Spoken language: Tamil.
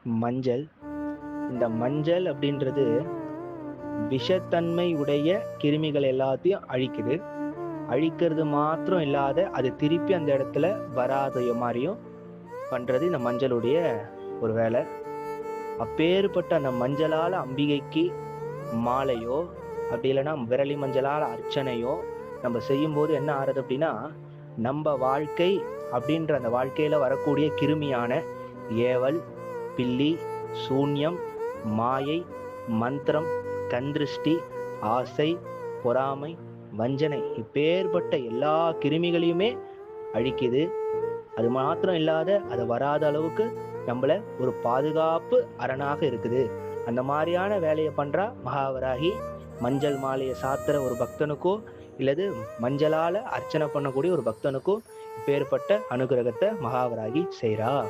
மஞ்சள். இந்த மஞ்சள் அப்படின்றது விஷத்தன்மை உடைய கிருமிகள் எல்லாத்தையும் அழிக்குது. அழிக்கிறது மாத்திரம் இல்லாத அது திருப்பி அந்த இடத்துல வராத மாதிரியும் பண்றது இந்த மஞ்சளுடைய ஒரு வேலை. அப்பேற்பட்ட அந்த மஞ்சளால அம்பிகைக்கு மாலையோ அப்படி இல்லைன்னா விரலி மஞ்சளால அர்ச்சனையோ நம்ம செய்யும்போது என்ன ஆறுது அப்படின்னா, நம்ம வாழ்க்கை அப்படின்ற அந்த வாழ்க்கையில வரக்கூடிய கிருமியான ஏவல், பில்லி, சூன்யம், மாயை, மந்திரம், கந்திருஷ்டி, ஆசை, பொறாமை, வஞ்சனை இப்பேற்பட்ட எல்லா கிருமிகளையுமே அழிக்குது. அது மாத்திரம் இல்லாத அது வராத அளவுக்கு நம்மள ஒரு பாதுகாப்பு அரணாக இருக்குது. அந்த மாதிரியான வேலையை பண்றா மகாவராகி. மஞ்சள் மாலையை சாத்துற ஒரு பக்தனுக்கோ இல்லது மஞ்சளால அர்ச்சனை பண்ணக்கூடிய ஒரு பக்தனுக்கோ இப்பேற்பட்ட அனுகிரகத்தை மகாவராகி செய்றா.